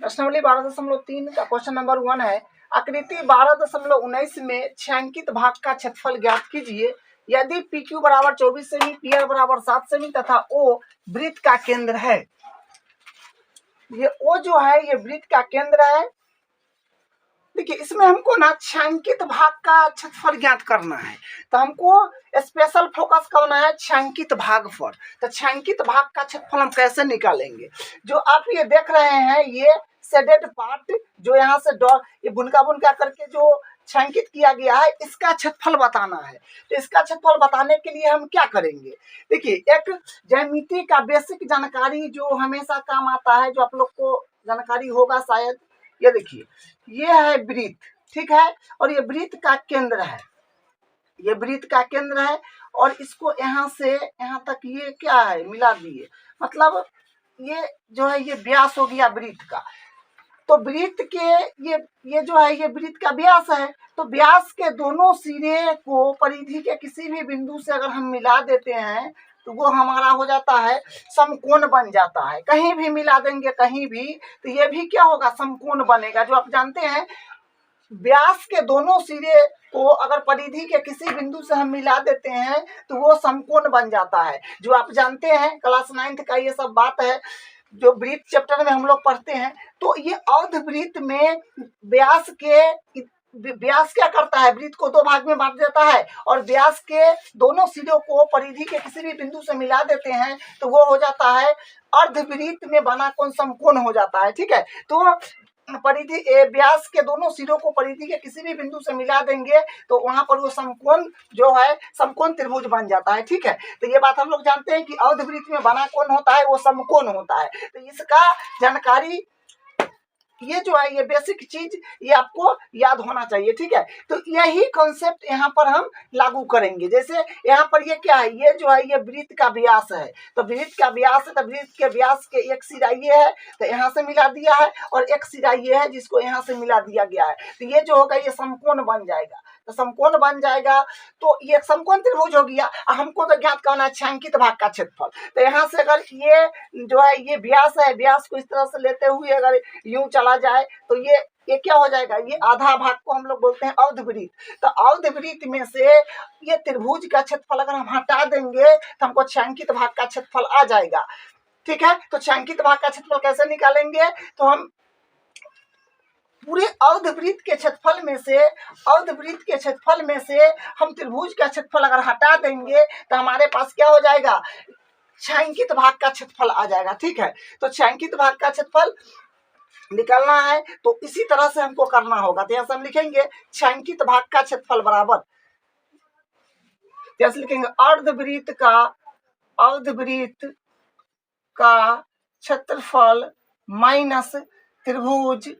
प्रश्नावली 12.3 का question number 1 है। आकृति 12.19 में छायांकित भाग का क्षेत्रफल ज्ञात कीजिए। यदि PQ बराबर 24 सेमी, PR बराबर 7 सेमी तथा O वृत्त का केंद्र है। ये O जो है ये वृत्त का केंद्र है। देखिए इसमें हमको ना छायांकित भाग का क्षेत्रफल ज्ञात करना है, तो हमको स्पेशल फोकस करना है छायांकित भाग पर। तो छायांकित भाग का क्षेत्रफल हम कैसे निकालेंगे? जो आप ये देख रहे हैं ये शेडेड पार्ट जो यहाँ से ये बुनका बुनका करके जो छायांकित किया गया है, इसका क्षेत्रफल बताना है। तो इसका क्षेत्रफल बताने के लिए हम क्या करेंगे? देखिए एक ज्यामिति का बेसिक जानकारी जो हमेशा काम आता है, जो आप लोग को जानकारी होगा शायद। ये देखिए ये है वृत्त, ठीक है, और ये वृत्त का केंद्र है, ये वृत्त का केंद्र है। और इसको यहाँ से यहाँ तक ये क्या है मिला दिए, मतलब ये जो है ये व्यास हो गया वृत्त का। तो वृत्त के ये जो है ये वृत्त का व्यास है। तो व्यास के दोनों सिरे को परिधि के किसी भी बिंदु से अगर हम मिला देते हैं तो वो हमारा हो जाता है समकोण बन जाता है। कहीं भी मिला देंगे कहीं भी तो ये भी क्या होगा, समकोण बनेगा। जो आप जानते हैं व्यास के दोनों सिरे को अगर परिधि के किसी बिंदु से हम मिला देते हैं तो वो समकोण बन जाता है। जो आप जानते हैं क्लास 9th का ये सब बात है, जो वृत्त चैप्टर में हम लोग पढ़ते हैं। तो ये अर्धवृत्त में व्यास क्या करता है, वृत्त को दो भाग में बांट देता है और व्यास के दोनों सिरों को परिधि के किसी भी बिंदु से मिला देते हैं तो वो हो जाता है अर्धवृत्त में बना कोण समकोण हो जाता है। ठीक है, तो परिधि व्यास के दोनों सिरों को परिधि के किसी भी बिंदु से मिला देंगे तो वहां पर वो समकोण जो है समकोण त्रिभुज बन जाता है। ठीक है, तो ये बात हम लोग जानते हैं कि अर्धवृत्त में बना कोण होता है वो समकोण होता है। तो इसका जानकारी ये जो है ये बेसिक चीज ये आपको याद होना चाहिए। ठीक है, तो यही कॉन्सेप्ट यहाँ पर हम लागू करेंगे। जैसे यहाँ पर ये क्या है, ये जो है ये वृत्त का व्यास है। तो वृत्त का व्यास है तो वृत्त के व्यास के एक सिरा ये है तो यहाँ से मिला दिया है और एक सिरा ये है जिसको यहाँ से मिला दिया गया है। तो ये जो होगा ये समकोण बन जाएगा। तो समकोण बन जाएगा तो ये समकोण त्रिभुज हो गया। हमको तो ज्ञात करना है छायांकित भाग का क्षेत्रफल। तो यहाँ से अगर ये जो है ये व्यास है, व्यास को इस तरह से लेते हुए अगर यूं चला जाए तो ये क्या हो जाएगा, ये आधा भाग को हम लोग बोलते हैं अर्धवृत्त। तो अर्धवृत्त में से ये त्रिभुज का क्षेत्रफल अगर हम हटा देंगे तो हमको छायांकित भाग का क्षेत्रफल आ जाएगा। ठीक है, तो छायांकित भाग का क्षेत्रफल कैसे निकालेंगे? तो हम पूरे अर्धवृत्त के क्षेत्रफल में से हम त्रिभुज का क्षेत्रफल अगर हटा देंगे तो हमारे पास क्या हो जाएगा, छायांकित भाग का क्षेत्रफल आ जाएगा। ठीक है, तो छायांकित भाग का क्षेत्रफल निकालना है तो इसी तरह से हमको करना होगा। तो यहाँ से हम लिखेंगे छायांकित भाग का क्षेत्रफल बराबर, जैसे लिखेंगे अर्धवृत्त का क्षेत्रफल माइनस त्रिभुज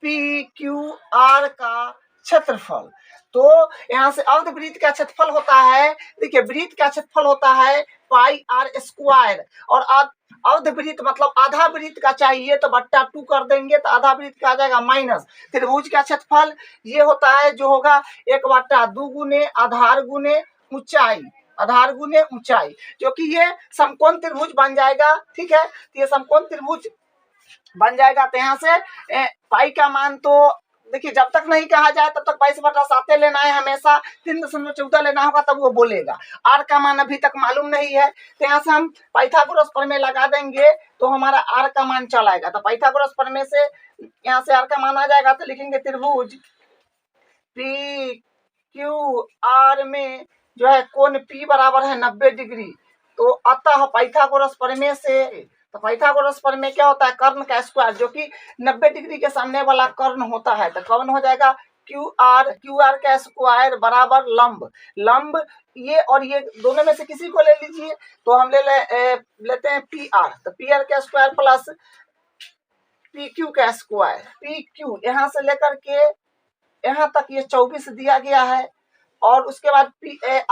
PQR का क्षेत्रफल। तो यहाँ से अर्धवृत्त का क्षेत्रफल होता है, देखिए वृत्त का क्षेत्रफल होता है पाई आर स्क्वायर और अर्धवृत्त मतलब आधा वृत्त का चाहिए तो बट्टा 2 कर देंगे तो आधा वृत्त का आ जाएगा माइनस त्रिभुज का क्षेत्रफल ये होता है जो होगा 1/2 गुने आधार गुने ऊंचाई, जो कि ये समकोण त्रिभुज बन जाएगा। ठीक है, तो ये समकोण त्रिभुज बन जाएगा। तो यहाँ से पाई का मान तो देखिए जब तक नहीं कहा जाए तब तक 22/7 लेना है, हमेशा 3.14 लेना होगा तब वो बोलेगा। आर का मान अभी तक मालूम नहीं है तो यहाँ से हम पाइथागोरस प्रमेय लगा देंगे तो हमारा आर का मान चल आएगा। तो पाइथागोरस प्रमेय से यहाँ से आर का मान आ जाएगा तो लिखेंगे त्रिभुज PQR में जो है कोण P बराबर है 90 डिग्री। तो अतः पाइथागोरस प्रमेय से, तो पाइथागोरस प्रमेय क्या होता है, कर्ण का स्क्वायर जो कि 90 डिग्री के सामने वाला कर्ण होता है। तो कर्ण हो जाएगा QR का स्क्वायर बराबर लंब ये और ये दोनों में से किसी को ले लीजिए। तो हम लेते हैं PR, तो PR का स्क्वायर प्लस PQ का स्क्वायर। PQ यहाँ से लेकर के यहाँ तक ये 24 दिया गया है और उसके बाद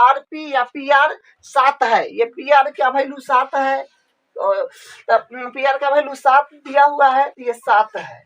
RP या PR 7 है। ये PR का वैल्यू 7 है, PR का वैल्यू 7 दिया हुआ है, ये 7 है।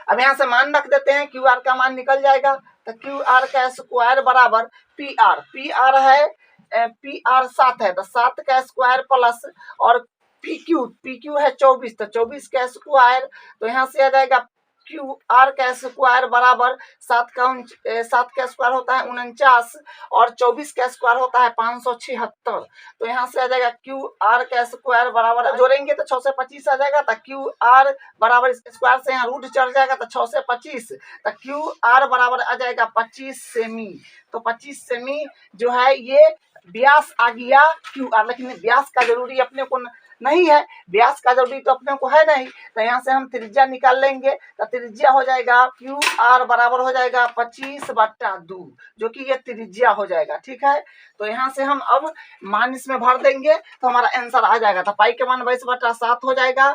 अब यहाँ से मान रख देते हैं, QR का मान निकल जाएगा तो QR का स्क्वायर बराबर PR है PR 7 है तो 7 का स्क्वायर प्लस और पी क्यू है 24, तो 24 का स्क्वायर, तो यहाँ से आ जाएगा क्यू आर का स्क्वायर बराबर 7 का स्क्वायर होता है 49 और 24 का स्क्वायर होता है 576। तो यहाँ से आ जाएगा क्यू आर का स्क्वायर बराबर, जोड़ेंगे तो 6 से 25 आ जाएगा, तो क्यू आर बराबर स्क्वायर से यहाँ रूट चढ़ जाएगा तो 6 से 25, तो क्यू आर बराबर आ जाएगा 25 सेमी। तो 25 सेमी जो है ये व्यास आ गया क्यू आर, लेकिन व्यास का जरूरी अपने को नहीं है, व्यास का जरूरी तो अपने को है नहीं, तो यहाँ से हम त्रिज्या निकाल लेंगे, तो त्रिज्या हो जाएगा क्यू आर बराबर हो जाएगा 25/2, जो कि ये त्रिज्या हो जाएगा। ठीक है, तो यहाँ से हम अब मान इसमें भर देंगे तो हमारा आंसर आ जाएगा। तो पाई के मान 22/7 हो जाएगा,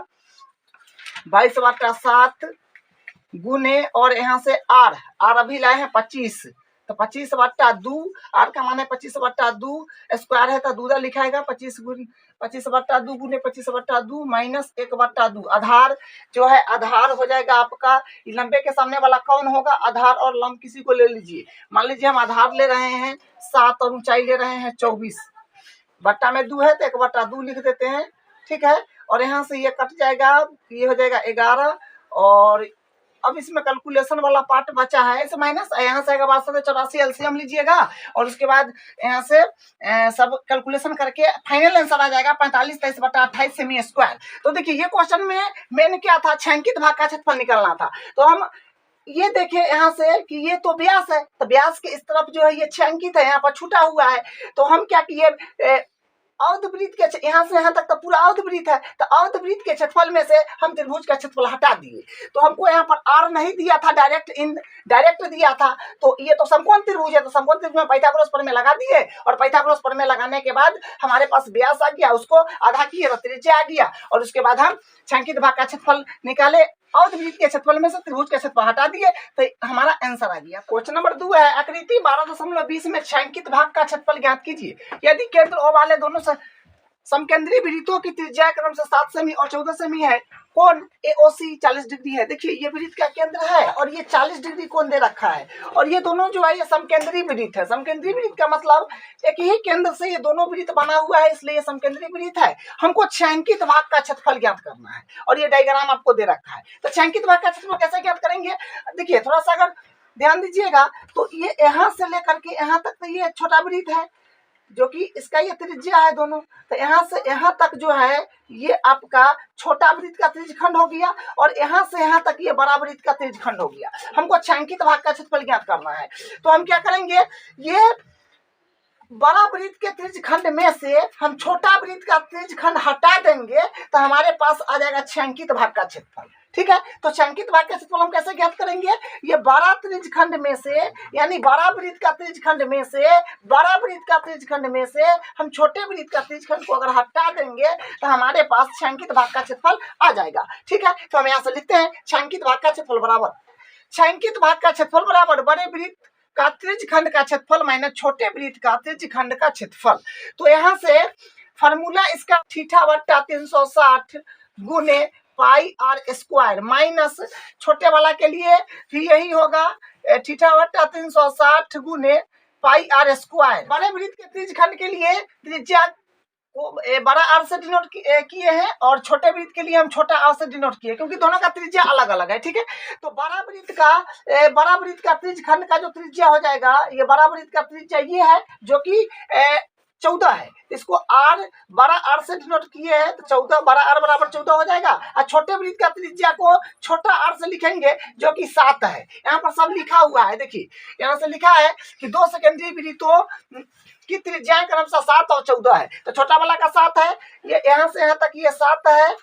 22/7 गुने, और यहाँ से आर अभी लाए हैं 25, तो 25/2, आर का मान है 25/2, स्क्वायर है तो दूसरा लिखाएगा 25/2 गुने 25/2 माइनस 1/2। आधार जो है आधार हो जाएगा आपका 90 के सामने वाला कौन होगा, आधार और लंब किसी को ले लीजिए। मान लीजिए हम आधार ले रहे हैं 7 और ऊंचाई ले रहे हैं 24, बट्टा में 2 है तो 1/2 लिख देते हैं। ठीक है, और यहाँ से ये कट जाएगा, ये हो जाएगा 11, और अब इसमें कैलकुलेशन वाला पार्ट बचा है, इसे माइनस यहाँ से आएगा 8284 एलसीएम लीजिएगा, और उसके बाद यहाँ से सब कैलकुलेशन करके फाइनल आंसर आ जाएगा 45 23/28 सेमी स्क्वायर। तो देखिए ये क्वेश्चन में मेन क्या था, छायांकित भाग का क्षेत्रफल निकालना था। तो हम ये देखे यहाँ से कि ये तो व्यास है, तो व्यास के इस तरफ जो है ये छायांकित है, यहाँ पर छूटा हुआ है, तो हम क्या किए, अर्धवृत्त के यहाँ से यहाँ तक तो पूरा अर्धवृत्त है, तो अर्धवृत्त के क्षेत्रफल में से हम त्रिभुज का क्षेत्रफल हटा दिए। तो हमको यहाँ पर आर नहीं दिया था, डायरेक्ट दिया था, तो ये तो समकोण त्रिभुज है, तो समकोण त्रिभुज में पाइथागोरस प्रमेय लगा दिए, और पाइथागोरस प्रमेय लगाने के बाद हमारे पास व्यास आ गया, उसको आधा किए तो त्रिज्या आ गया, और उसके बाद हम छायांकित भाग का क्षेत्रफल निकाले, अर्धवृत्त के क्षेत्रफल में से त्रिभुज के क्षेत्रफल हटा दिए, तो हमारा आंसर आ गया। क्वेश्चन नंबर 2 है, आकृति 12.20 में छायांकित भाग का क्षेत्रफल ज्ञात कीजिए। यदि केंद्र ओ वाले दोनों समकेंद्रीय वृत्तों की त्रिज्या क्रम से 7 सेमी और 14 सेमी है, कोण एओसी 40 डिग्री है। देखिए ये वृत्त का केंद्र है और ये 40 डिग्री कोण दे रखा है, और ये दोनों जो है ये समकेंद्रीय वृत्त है। समकेंद्रीय वृत्त का मतलब एक ही केंद्र से ये दोनों वृत्त बना हुआ है, इसलिए ये समकेंद्रीय वृत्त है। हमको छायांकित भाग का क्षेत्रफल ज्ञात करना है, और ये डायग्राम आपको दे रखा है। तो छायांकित भाग का क्षेत्रफल कैसे ज्ञात करेंगे, देखिए थोड़ा सा अगर ध्यान दीजिएगा, तो ये यहाँ से लेकर के यहाँ तक तो ये छोटा वृत्त है, जो कि इसका ये त्रिज्या है दोनों, तो यहाँ से यहाँ तक जो है ये आपका छोटा वृत्त का त्रिज्यखंड हो गया, और यहाँ से यहाँ तक ये बड़ा वृत्त का त्रिज्यखंड हो गया। हमको छायांकित भाग का क्षेत्रफल ज्ञात करना है, तो हम क्या करेंगे, ये बड़ा वृत्त के त्रिज्यखंड में से हम छोटा वृत्त का त्रिज्यखंड हटा देंगे, तो हमारे पास आ जाएगा छायांकित भाग का क्षेत्रफल। ठीक है, तो छायांकित भाग का क्षेत्रफल हम कैसे ज्ञात करेंगे, ये बड़ा त्रिज्यखंड में से, यानी बड़ा वृत्त का त्रिज्यखंड में से, बड़ा वृत्त का त्रिज्यखंड में से हम छोटे वृत्त का त्रिज्यखंड को अगर हटा देंगे, तो हमारे पास छायांकित भाग का क्षेत्रफल आ जाएगा। ठीक है, तो हम यहाँ से लिखते हैं छायांकित भाग का क्षेत्रफल बराबर, छायांकित भाग का क्षेत्रफल बराबर बड़े वृत्त का त्रिज्यखंड का क्षेत्रफल माइनस छोटे वृत्त का त्रिज्यखंड का क्षेत्रफल। तो यहाँ से फार्मूला इसका θ/360 गुने पाई आर स्क्वायर माइनस छोटे वाला के लिए भी यही होगा θ/360 गुने पाई आर स्क्वायर। बड़े वृत्त के त्रिज्यखंड के लिए त्रिज्या को बड़ा आर से डिनोट किए हैं, और छोटे वृत्त के लिए हम छोटा आर से डिनोट किए, क्योंकि दोनों का त्रिज्या अलग अलग है। ठीक है, तो बड़ा वृत्त का त्रिज्यखंड का जो त्रिज्या हो जाएगा, ये बड़ा वृत्त का त्रिज्या ये है जो कि 14 है, इसको आर बड़ा आर से डिनोट किए हैं, तो 14 बड़ा आर बराबर 14 हो जाएगा। और छोटे वृत्त का त्रिज्या को छोटा आर से लिखेंगे जो कि 7 है। यहाँ पर सब लिखा हुआ है, देखिए यहाँ से लिखा है कि दो सेकेंडरी वृत्तों की त्रिज्या क्रमशः 7 और 14 है, तो छोटा वाला का 7 है, ये यहाँ से यहाँ तक ये 7 है,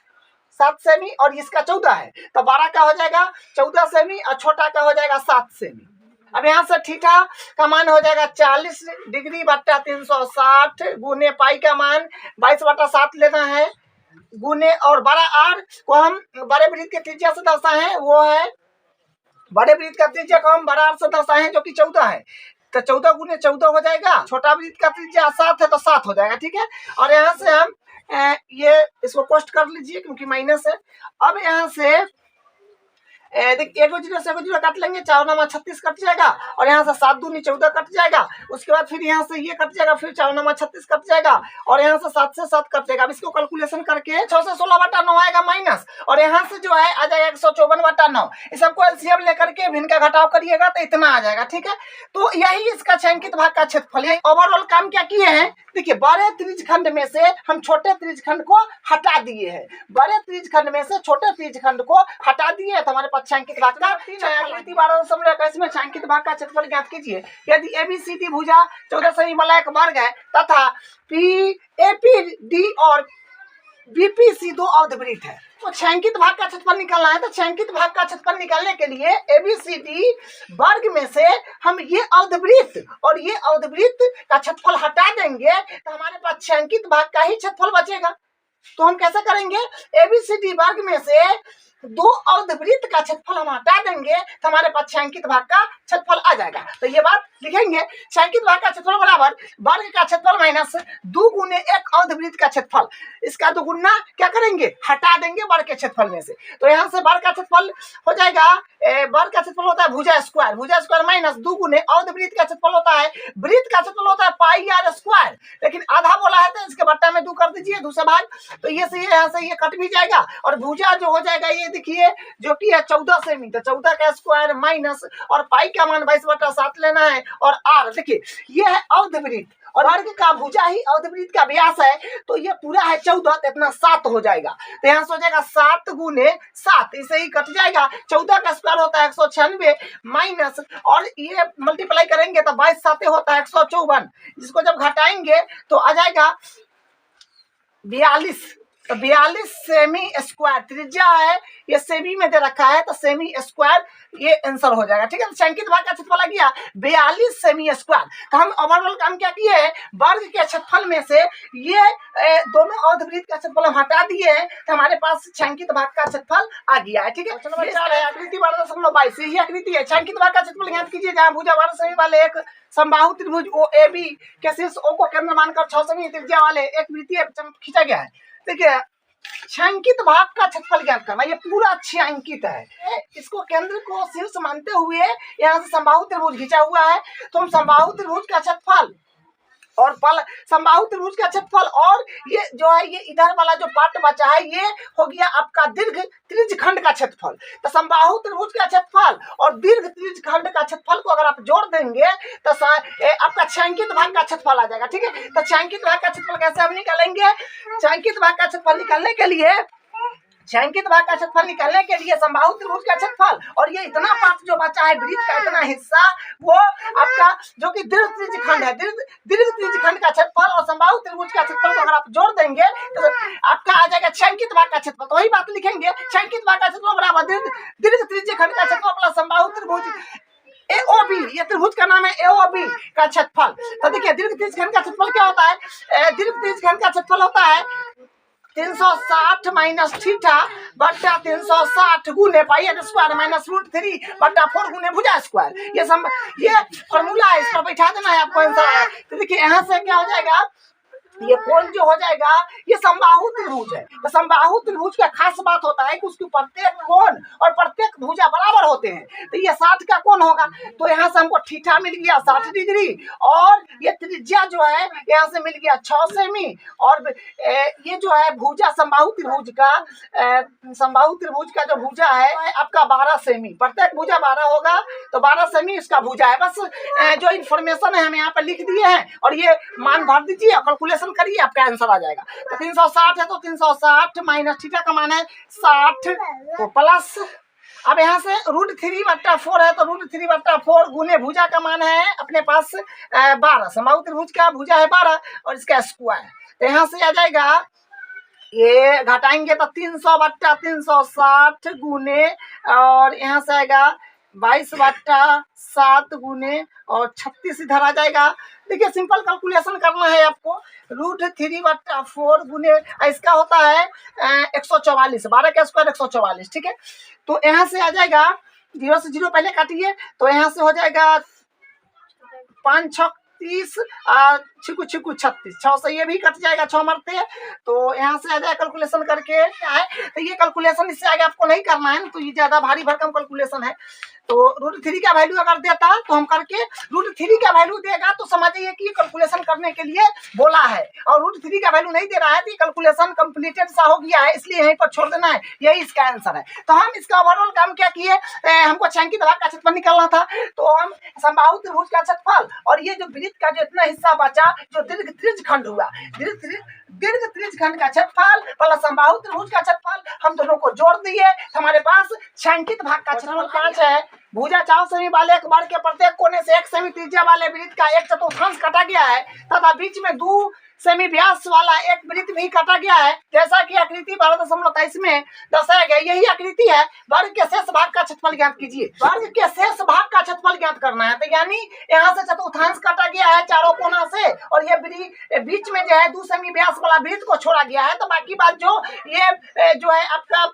7 सेमी, और इसका 14 है, तो बड़ा का हो जाएगा 14 सेमी और छोटा का हो जाएगा 7 सेमी। अब यहाँ से थीटा का मान हो जाएगा 40 डिग्री बट्टा 360 गुने पाई का मान 22/7 लेना है, गुने और बड़ा आर को हम बड़े वृत्त के त्रिज्या से दर्शाए हैं, वो है बड़े वृत्त का त्रिज्या को हम बड़ा आर से दर्शाए हैं जो कि 14 है, तो 14 गुने 14 हो जाएगा। छोटा वृत्त का त्रिज्या 7 है तो 7 हो जाएगा। ठीक है, और यहाँ से हम ये इसको कॉस्ट कर लीजिए क्योंकि माइनस है। अब यहाँ से देखिए 1 जीरो से 1 जीरो काट लेंगे, 4 9 36 कट जाएगा, और यहाँ से 7 दूनी 14 कट जाएगा। उसके बाद फिर यहाँ से ये कट जाएगा, फिर 4 9 36 कट जाएगा, और यहाँ से 7 से 7 कट जाएगा। अब इसको कैलकुलेशन करके 6 से 16/9 आएगा माइनस, और यहाँ से जो है आ जाएगा 154/9। इस सबको एलसीएम लेकर के भिन्न का घटाव करिएगा तो इतना आ जाएगा। ठीक है, तो यही इसका छायांकित भाग का क्षेत्रफल है। ओवरऑल काम क्या किए हैं, देखिए बड़े त्रिज्यखंड में से हम छोटे त्रिज्यखंड को हटा दिए हैं, बड़े त्रिज्यखंड में से छोटे त्रिज्यखंड को हटा दिए तो हमारे पास छायांकित भाग का आकृति 12.21 में छायांकित भाग का क्षेत्रफल ज्ञात कीजिए। यदि एबीसीडी भुजा 14 सेमी वाला एक वर्ग है तथा पी एपीडी और बीपीसी दो अर्धवृत्त है, तो छायांकित भाग का क्षेत्रफल निकालना है। तो छायांकित भाग का क्षेत्रफल निकालने के लिए एबीसीडी वर्ग में से हम ये अर्धवृत्त और ये अर्धवृत्त का क्षेत्रफल हटा देंगे तो हमारे पास छायांकित भाग का ही क्षेत्रफल बचेगा। तो हम कैसे करेंगे, एबीसीडी वर्ग में से दो अर्धवृत्त का क्षेत्रफल हम हटा देंगे तो हमारे पास छायांकित भाग का क्षेत्रफल आ जाएगा। तो ये बात लिखेंगे, छायांकित भाग का क्षेत्रफल बराबर वर्ग का क्षेत्रफल माइनस 2 गुने 1 अर्धवृत्त का क्षेत्रफल। इसका दोगुना क्या करेंगे, हटा देंगे वर्ग के क्षेत्रफल में से। तो यहाँ से वर्ग का क्षेत्रफल हो जाएगा, वर्ग का क्षेत्रफल होता है भुजा स्क्वायर माइनस 2 गुने अर्धवृत्त का क्षेत्रफल होता है, वृत्त का क्षेत्रफल होता है पाई आर स्क्वायर। लेकिन आधा बोला है तो इसके बट्टा में 2 कर दीजिए, दूसरा भाग। तो ये से यहाँ से ये कट भी जाएगा, और भुजा जो हो जाएगा ये देखिए जो कि है 14 सेमी, तो 14 का स्क्वायर माइनस, और पाई का मान 22/7 लेना है, और आर देखिए ये है अर्धवृत्त, और वर्ग का भुजा ही अर्धवृत्त का व्यास है, तो ये पूरा है 14, तो इतना 7 हो जाएगा। तो यहाँ से हो जाएगा 7 गुने 7, इसे ही कट जाएगा। 14 का स्क्वायर होता है 196 माइनस, और ये मल्टीप्लाई करेंगे तो 22 7 होता है 154, जिसको जब घटाएंगे तो आ जाएगा 42। तो 42 सेमी स्क्वायर त्रिज्या है, ये सेमी में दे रखा है तो सेमी स्क्वायर ये आंसर हो जाएगा। ठीक है, तो छायांकित भाग का क्षेत्रफल आ गया 42 सेमी स्क्वायर। तो हम ओवरऑल काम क्या किए हैं, वर्ग के क्षेत्रफल में से ये दोनों अर्धवृत्त का क्षेत्रफल हम हटा दिए हैं तो हमारे पास छायांकित भाग का क्षेत्रफल आ गया है। ठीक है, आकृति 12.22 यही आकृति है। छायांकित भाग का क्षेत्रफल ज्ञात कीजिए जहाँ भुजा 12 सेमी वाले एक समबाहु त्रिभुज ओ ए बी के शीर्ष ओ को केंद्र मानकर 6 सेमी त्रिज्या वाले एक वृत्तीय खींचा गया है। देखिए छायांकित भाग का क्षेत्रफल ज्ञात करना, ये पूरा छायांकित है। इसको केंद्र को शीर्ष मानते हुए यहाँ से समबाहु त्रिभुज खींचा हुआ है, तो हम समबाहु त्रिभुज का क्षेत्रफल और समबाहु त्रिभुज का क्षेत्रफल, और ये जो है ये इधर वाला जो पार्ट बचा है ये हो गया आपका दीर्घ त्रिज्यखंड का क्षेत्रफल। तो समबाहु त्रिभुज का क्षेत्रफल और दीर्घ त्रिज्यखंड का क्षेत्रफल को अगर आप जोड़ देंगे तो आपका छायांकित भाग का क्षेत्रफल आ जाएगा। ठीक है, तो छायांकित भाग का क्षेत्रफल कैसे हम निकालेंगे, छायांकित भाग का क्षेत्रफल निकालने के लिए छायांकित भाग का क्षेत्रफल निकालने के लिए समबाहु त्रिभुज का क्षेत्रफल और ये इतना पार्ट जो बचा है वृत्त का इतना हिस्सा वो आपका जो कि दीर्घ त्रिज्यखंड है, दीर्घ त्रिज्यखंड का क्षेत्रफल और समबाहु त्रिभुज का क्षेत्रफल को अगर आप जोड़ देंगे तो आपका आ जाएगा छायांकित भाग का क्षेत्रफल। तो वही बात लिखेंगे, छायांकित भाग का क्षेत्रफल बराबर दीर्घ त्रिज्यखंड का क्षेत्रफल प्लस समबाहु त्रिभुज AOB, ये त्रिभुज का नाम है AOB का क्षेत्रफल। तो देखिए दीर्घ त्रिज्यखंड का क्षेत्रफल क्या होता है, दीर्घ त्रिज्यखंड का क्षेत्रफल होता है 360 माइनस थीटा बट्टा 360 गुने पाई आर स्क्वायर माइनस √3/4 गुने भुजा स्क्वायर। ये फॉर्मूला है, इस पर बैठा देना है आपको आंसर। तो देखिए यहाँ से क्या हो जाएगा, ये कोण जो हो जाएगा ये समबाहु त्रिभुज है। तो समबाहु त्रिभुज का खास बात होता है कि उसकी प्रत्येक कोण और प्रत्येक भुजा बराबर होते हैं। तो ये 60 का कोण होगा, तो यहाँ से हमको थीटा मिल गया 60 डिग्री, और ये त्रिज्या जो है यहाँ से मिल गया 6 सेमी, और ये जो है भुजा समबाहु त्रिभुज का जो भुजा है आपका 12 सेमी, प्रत्येक भुजा 12 होगा तो 12 सेमी इसका भुजा है। बस जो इन्फॉर्मेशन है हम यहाँ पर लिख दिए हैं, और ये मान भर दीजिए, कैलकुलेशन करिए, आपका आंसर आ जाएगा। तो 360 है तो 360 माइनस थीटा का मान है 60, तो प्लस अब यहाँ से √3/4 है तो √3/4 गुने भुजा का मान है अपने पास 12, समबाहु त्रिभुज का भुजा है 12 और इसका स्क्वायर। तो यहाँ से आ जाएगा, ये घटाएंगे तो 300/360 गुने, और यहाँ से आएगा 22/7 गुने और 36 इधर आ जाएगा। देखिए सिंपल कैलकुलेशन करना है आपको, √3/4 गुने इसका होता है 144, 12 का स्क्वायर 144। ठीक है, तो यहाँ से आ जाएगा 0 से 0 पहले काटिए, तो यहाँ से हो जाएगा 5 6 30 छिकू छिकू 36, 6 से ये भी कट जाएगा, 6 मरते। तो यहाँ से आ जाए कैलकुलेशन करके क्या है, तो ये कैलकुलेशन इससे आगे आपको नहीं करना है, तो ये ज्यादा भारी भरकम कैलकुलेशन है। तो √3 का वैल्यू अगर देता तो हम करके, √3 का वैल्यू देगा तो समझिए कि कैलकुलेशन करने के लिए बोला है, और √3 का वैल्यू नहीं दे रहा है तो कैलकुलेशन कंप्लीटेड सा हो गया है, इसलिए यहीं पर छोड़ देना है, यही इसका आंसर है। तो हम इसका ओवरऑल काम क्या किए, हमको छायांकित भाग का क्षेत्रफल निकालना था, तो हम समबाहु त्रिभुज का क्षेत्रफल और ये जो वृत्त का जो इतना हिस्सा बचा जो दीर्घ त्रिज्यखंड हुआ, दीर्घ त्रिज्यखंड का क्षेत्रफल प्लस समबाहु त्रिभुज का क्षेत्रफल हम दोनों को जोड़ दिए, हमारे पास छायांकित भाग का क्षेत्रफल 5 है। भुजा 4 सेमी वाले एक बार के प्रत्येक कोने से 1 सेमी त्रिज्या वाले वृत्त का 1/4 काटा गया है तथा बीच में 2 सेमी व्यास वाला एक वृत्त भी काटा गया है, जैसा कि आकृति 12.23 में दर्शाया गया। यही आकृति है। वर्ग के शेष भाग का क्षेत्रफल ज्ञात कीजिए। वर्ग के शेष भाग का क्षेत्रफल ज्ञात करना है, तो यानी यहाँ से चतुर्थांश काटा गया है चारों कोना से, और ये बीच में जो है 2 सेमी व्यास वाला वृत्त को छोड़ा गया है, तो बाकी बात ये जो है आपका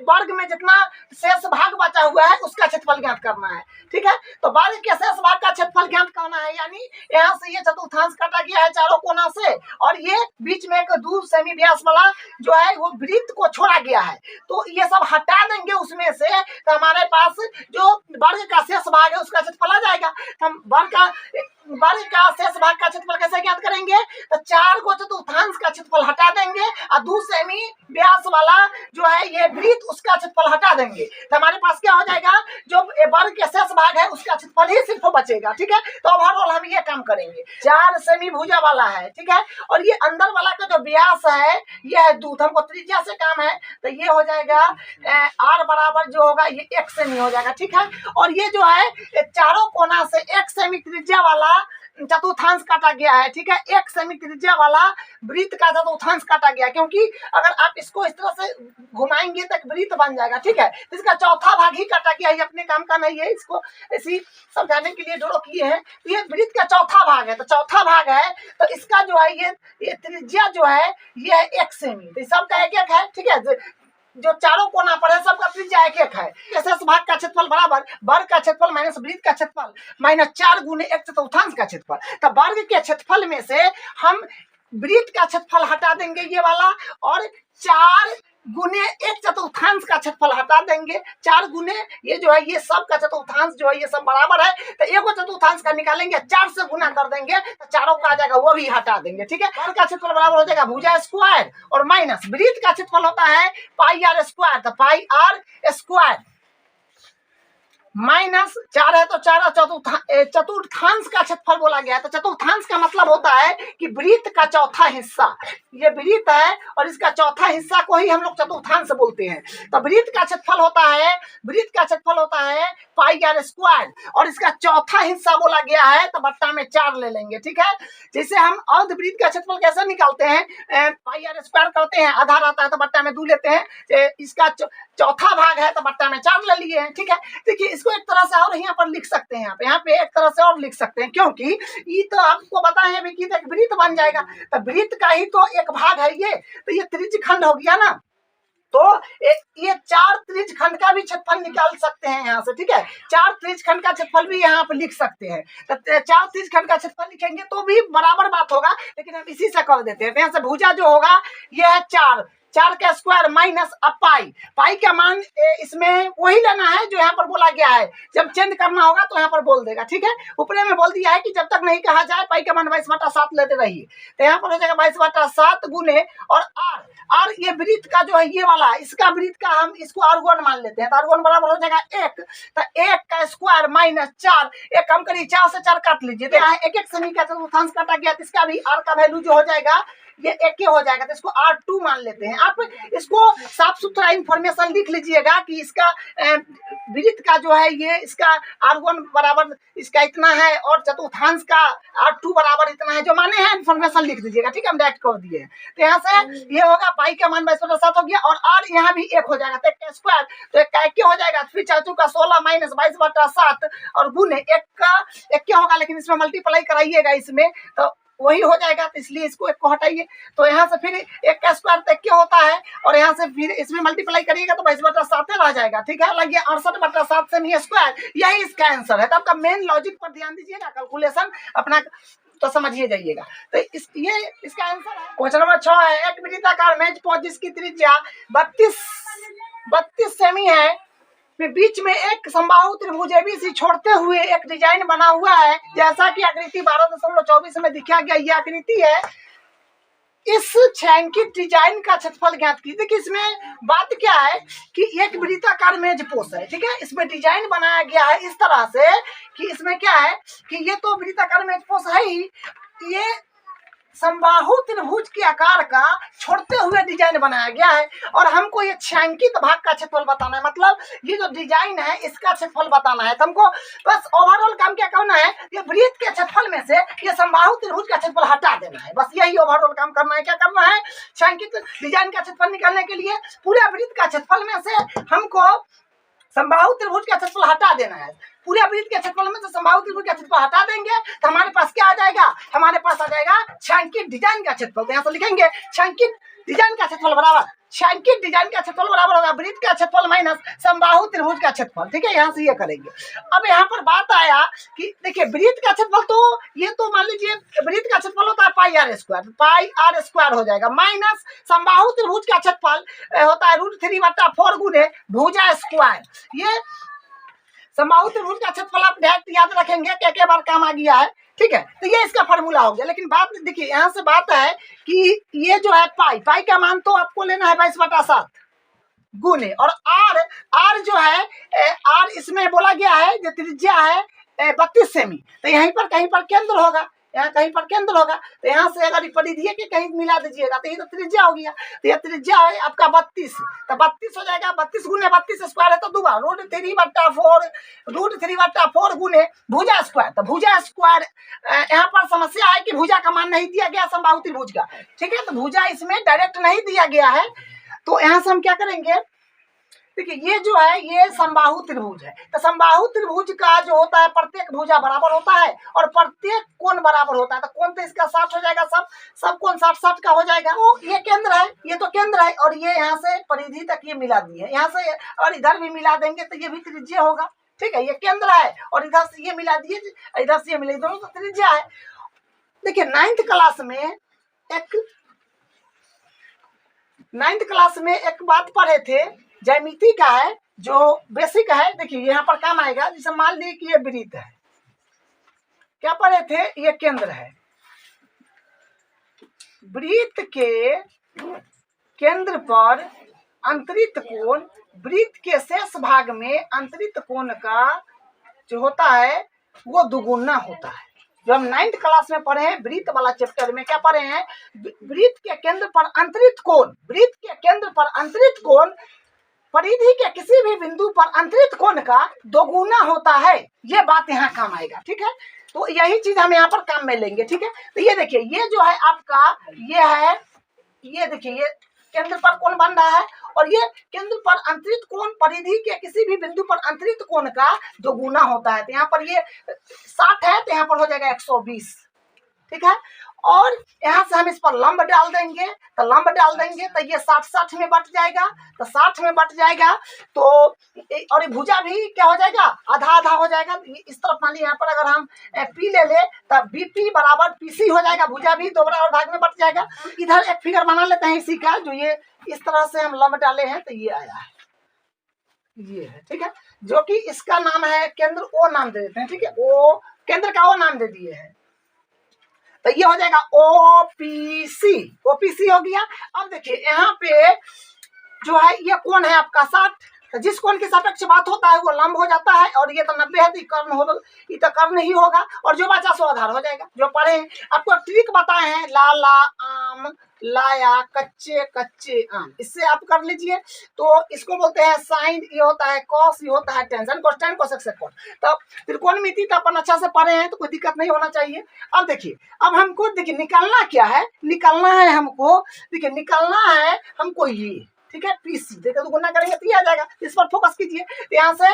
वर्ग में जितना शेष भाग बचा हुआ है उसका क्षेत्रफल ज्ञात करना है। ठीक है, तो वर्ग के शेष भाग का क्षेत्रफल ज्ञात करना है, यानी यहाँ से ये चतुर्थांश काटा गया है चारों कोना से, और ये बीच में एक 2 सेमी व्यास वाला जो है वो वृत्त को छोड़ा गया है, तो ये सब हटा देंगे उसमें से, तो हमारे पास जो वर्ग का शेष भाग है उसका क्षेत्रफल आ जाएगा। हम वर्ग का शेष भाग का क्षेत्रफल कैसे ज्ञात करेंगे, तो 4 को चतुर्थांश का क्षेत्रफल हटा देंगे और 2 सेमी व्यास वाला जो है ये वृत्त उसका क्षेत्रफल हटा देंगे, तो हमारे पास क्या हो जाएगा, जो वर्ग के शेष भाग है उसका क्षेत्रफल ही सिर्फ बचेगा। ठीक है, तो ओवरऑल हम ये काम करेंगे। 4 सेमी भुजा वाला है, ठीक है, और ये अंदर वाला का जो व्यास है ये है 2, हमको त्रिज्या से काम है, तो ये हो जाएगा r बराबर जो होगा ये 1 सेमी हो जाएगा। ठीक है, और ये जो है चारों कोना से 1 सेमी त्रिज्या वाला चतुर्थांश काटा गया है। ठीक है, 1 सेमी त्रिज्या वाला वृत्त का चतुर्थांश काटा गया, क्योंकि अगर आप इसको इस तरह से घुमाएंगे तो एक वृत्त बन जाएगा। ठीक है, तो इसका चौथा भाग ही काटा गया है, अपने काम का नहीं है, इसको ऐसी समझाने के लिए ड्रॉ किए हैं। तो ये वृत्त का चौथा भाग है, तो चौथा भाग है तो इसका जो है ये त्रिज्या जो है ये है 1 सेमी, तो सबका 1-1 है। ठीक है, जो चारों कोना पर है सबका त्रिज्या 1-1 है। शेष भाग का क्षेत्रफल बराबर वर्ग का क्षेत्रफल माइनस वृत्त का क्षेत्रफल माइनस 4 गुने 1/4 का क्षेत्रफल। तो वर्ग के क्षेत्रफल में से हम वृत्त का क्षेत्रफल हटा देंगे ये वाला, और 4 गुने 1/4 का क्षेत्रफल हटा देंगे। 4 गुने ये जो है ये सब का चतुर्थांश जो है ये सब बराबर है, तो 1/4 का निकालेंगे, 4 से गुना कर देंगे तो चारों का आ जाएगा, वो भी हटा देंगे। ठीक है, वर्ग का क्षेत्रफल बराबर हो जाएगा भुजा स्क्वायर और माइनस वृत्त का क्षेत्रफल होता है पाई r स्क्वायर, तो पाई r स्क्वायर माइनस 4 है तो 4 चतुर्थांश का क्षेत्रफल बोला गया है। तो चतुर्थांश का मतलब होता है कि वृत्त का चौथा हिस्सा, ये वृत्त है और इसका चौथा हिस्सा को ही हम लोग चतुर्थांश बोलते हैं। तो वृत्त का क्षेत्रफल होता है पाई r स्क्वायर, और इसका चौथा हिस्सा बोला गया है तो बट्टा में 4 ले लेंगे। ठीक है, जैसे हम अर्धवृत्त का क्षेत्रफल कैसे निकालते हैं, पाई r स्क्वायर करते हैं, आधा रहता है तो बट्टा में 2 लेते हैं, इसका चौथा भाग है तो बट्टा में 4 ले लिए हैं। ठीक है, देखिए इसको एक तरह से और यहाँ पर लिख सकते हैं, आप यहाँ पे एक तरह से और लिख सकते हैं, क्योंकि ये तो आपको बताए हैं कि एक वृत्त बन जाएगा, तो वृत्त का ही तो एक भाग है ये, तो ये त्रिज्यखंड हो गया ना, तो ये 4 त्रिज्यखंड का भी क्षेत्रफल निकाल सकते हैं यहाँ से। ठीक है, 4 त्रिज्यखंड का क्षेत्रफल भी यहाँ पर लिख सकते हैं, तो 4 त्रिज्यखंड का क्षेत्रफल लिखेंगे तो भी बराबर बात होगा, लेकिन हम इसी से कर देते हैं। तो यहाँ से भुजा जो होगा ये है 4 का स्क्वायर माइनस अब पाई का मान इसमें वही लेना है जो यहाँ पर बोला गया है, जब चेंज करना होगा तो यहाँ पर बोल देगा। ठीक है, ऊपर में बोल दिया है कि जब तक नहीं कहा जाए पाई का मान 22/7 लेते रहिए, तो यहाँ पर हो जाएगा 22/7 गुने और r ये वृत्त का जो है ये वाला, इसका वृत्त का हम इसको r1 मान लेते हैं, तो r1 बराबर हो जाएगा 1, तो 1 का स्क्वायर माइनस 4, एक कम करिए 4 से 4 काट लीजिए, तो यहाँ 1-1 सेमी का चतुर्थांश काटा गया, तो इसका भी r का वैल्यू जो हो जाएगा ये 1 हो जाएगा, तो इसको R2 मान लेते हैं। आप इसको साफ सुथरा इंफॉर्मेशन लिख लीजिएगा कि इसका वृत्त का जो है ये इसका R1 बराबर इसका इतना है और चतुर्थांश का R2 बराबर इतना है, जो माने हैं इंफॉर्मेशन लिख दीजिएगा। ठीक है, हम डायरेक्ट कर दिए, तो यहाँ से ये होगा पाई का मान 22/7 हो गया, और R यहाँ भी 1 हो जाएगा, तो 1 का स्क्वायर तो 1 का 1 हो जाएगा, फिर 4 का 16 माइनस 22/7 और गुने 1 का 1 होगा, लेकिन इसमें मल्टीप्लाई कराइएगा इसमें तो वही हो जाएगा, तो इसलिए इसको 1 को हटाइए, तो यहाँ से फिर 1 का स्क्वायर तो 1 होता है, और यहाँ से फिर इसमें मल्टीप्लाई करिएगा तो 22/7 रह जाएगा। ठीक है, लगिए 68/7 से नहीं स्क्वायर, यही इसका आंसर है। तो आपका मेन लॉजिक पर ध्यान दीजिएगा, कैलकुलेशन अपना तो समझिए जाइएगा। तो ये इसका आंसर है। क्वेश्चन नंबर 6 है, एक वृत्ताकार मेज पॉज जिसकी त्रिज्या 32 सेमी है, में बीच में एक समबाहु त्रिभुज एबीसी छोड़ते हुए एक डिजाइन बना हुआ है, जैसा कि आकृति 12.24 में दिखाया गया। यह आकृति है। इस छायांकित डिजाइन का क्षेत्रफल ज्ञात कीजिए। देखिए इसमें बात क्या है कि एक वृत्ताकार मेज पोस्ट है, ठीक है। इसमें डिजाइन बनाया गया है इस तरह से कि इसमें क्या है कि ये तो वृत्ताकार मेज पोस्ट है ही, ये समबाहु त्रिभुज के आकार का छोड़ते हुए डिजाइन बनाया गया है और हमको ये छायांकित भाग का क्षेत्रफल बताना है। मतलब ये जो डिजाइन है इसका क्षेत्रफल बताना है। तो हमको बस ओवरऑल काम क्या करना है, ये वृत्त के क्षेत्रफल में से ये समबाहु त्रिभुज का क्षेत्रफल हटा देना है। बस यही ओवरऑल काम करना है। क्या करना है, छायांकित डिजाइन का क्षेत्रफल निकालने के लिए पूरे वृत्त का क्षेत्रफल में से हमको समबाहु त्रिभुज का क्षेत्रफल हटा देना है। पूरे वृत्त के क्षेत्रफल में से समबाहु त्रिभुज का क्षेत्रफल हटा देंगे तो हमारे पास क्या आ जाएगा, हमारे पास आ जाएगा छायांकित डिजाइन का क्षेत्रफल। तो यहाँ से लिखेंगे छायांकित डिजाइन का क्षेत्रफल बराबर छायांकित डिजाइन का क्षेत्रफल बराबर होगा वृत्त का क्षेत्रफल माइनस समबाहु त्रिभुज का क्षेत्रफल, ठीक है। यहाँ से ये करेंगे। अब यहाँ पर बात आया कि देखिए वृत्त का क्षेत्रफल तो ये तो मान लीजिए वृत्त का क्षेत्रफल होता है पाई आर स्क्वायर हो जाएगा, माइनस समबाहु त्रिभुज का क्षेत्रफल होता है √3/4 गुने भुजा स्क्वायर। ये समबाहु त्रिभुज का क्षेत्रफल आप डायरेक्ट याद रखेंगे क्या बार काम आ गया है, ठीक है। तो ये इसका फार्मूला हो गया। लेकिन बात देखिए यहाँ से बात है कि ये जो है पाई का मान तो आपको लेना है 22/7 गुने और आर जो है आर इसमें बोला गया है जो त्रिज्या है 32 सेमी। तो यहीं पर कहीं पर केंद्र होगा, यहाँ कहीं पर केंद्र होगा। तो यहाँ से अगर परिधीय के कहीं मिला दीजिएगा तो ये तो त्रिज्या हो गया। तो ये त्रिज्या है आपका 32, तो 32 हो जाएगा। 32 गुने 32 स्क्वायर है तो दोबारा √3/4 गुने भुजा स्क्वायर। तो भुजा स्क्वायर यहाँ पर समस्या है कि भुजा का मान नहीं दिया गया समबाहु त्रिभुज का, ठीक है। तो भुजा इसमें डायरेक्ट नहीं दिया गया है। तो यहाँ से हम क्या करेंगे, देखिए ये जो है ये समबाहु त्रिभुज है। तो समबाहु त्रिभुज का जो होता है प्रत्येक भुजा बराबर होता है और प्रत्येक कोण बराबर होता है। तो कोण तो इसका 60 हो जाएगा, सब कोण 60 का हो जाएगा। तो ये केंद्र है, ये तो केंद्र है और ये यहाँ से परिधि तक ये मिला दिए, यहाँ से और इधर भी मिला देंगे तो ये भी त्रिज्या होगा, ठीक है। ये केंद्र है और इधर से ये मिला दिए, इधर से ये मिला, दोनों तो त्रिज्या है। देखिए 9th क्लास में एक बात पढ़े थे, ज्यामिति का है जो बेसिक है। देखिए यहाँ पर काम आएगा। जैसे मान लीजिए कि ये वृत्त है, क्या पढ़े थे, ये केंद्र है। वृत्त के केंद्र पर अंतरित कोण वृत्त के शेष भाग में अंतरित कोण का जो होता है वो दुगुना होता है। जो हम 9th क्लास में पढ़े हैं वृत्त वाला चैप्टर में क्या पढ़े हैं, वृत्त के केंद्र पर अंतरित कोण, वृत्त के केंद्र पर अंतरित कोण परिधि के किसी भी बिंदु पर अंतरित कोण का दोगुना होता है। ये बात यहाँ काम आएगा, ठीक है। तो यही चीज हम यहाँ पर काम में लेंगे, ठीक है। तो ये देखिए ये जो है आपका ये है, ये देखिए ये केंद्र पर कोण बन रहा है और ये केंद्र पर अंतरित कोण परिधि के किसी भी बिंदु पर अंतरित कोण का दोगुना होता है। तो यहाँ पर ये 60 है तो यहाँ पर हो जाएगा 120, ठीक है। और यहाँ से हम इस पर लंब डाल देंगे, तो लंब डाल देंगे तो ये 60 में बट जाएगा, तो 60 में बट जाएगा। तो और ये भुजा भी क्या हो जाएगा, आधा हो जाएगा। इस तरफ मान लीजिए यहाँ पर अगर हम पी ले तो बीपी बराबर पीसी हो जाएगा, भुजा भी 2 बराबर भाग में बट जाएगा। इधर एक फिगर बना लेते हैं इसी का, जो ये इस तरह से हम लंब डाले हैं तो ये आया है, ये है, ठीक है। जो कि इसका नाम है केंद्र, ओ नाम दे देते हैं, ठीक है। ओ केंद्र का ओ नाम दे दिए हैं। तो ये हो जाएगा ओपीसी हो गया। अब देखिए यहाँ पे जो है ये कोण है आपका 60, तो जिस कोण के सापेक्ष बात होता है वो लंब हो जाता है और ये तो 90 है तो कर्ण होगा, ये तो कर्ण ही होगा और जो बचा सो आधार हो जाएगा। जो पढ़े हैं आपको ट्रिक बताए हैं, लाला आम लाया कच्चे आम, इससे आप कर लीजिए। तो इसको बोलते हैं साइन, ये होता है कॉस, ये होता है टेंशन, कोसाइन कोसेक सेकॉन्ड। तो त्रिकोणमिति तो अपन अच्छा से पढ़े हैं तो कोई दिक्कत नहीं होना चाहिए। अब देखिए अब हमको देखिए निकालना क्या है, निकालना है हमको, देखिए निकालना है हमको ये ठीक है, पीसी देखिए तो गुना करेंगे तो ये आ जाएगा, इस पर फोकस कीजिए। तो यहाँ से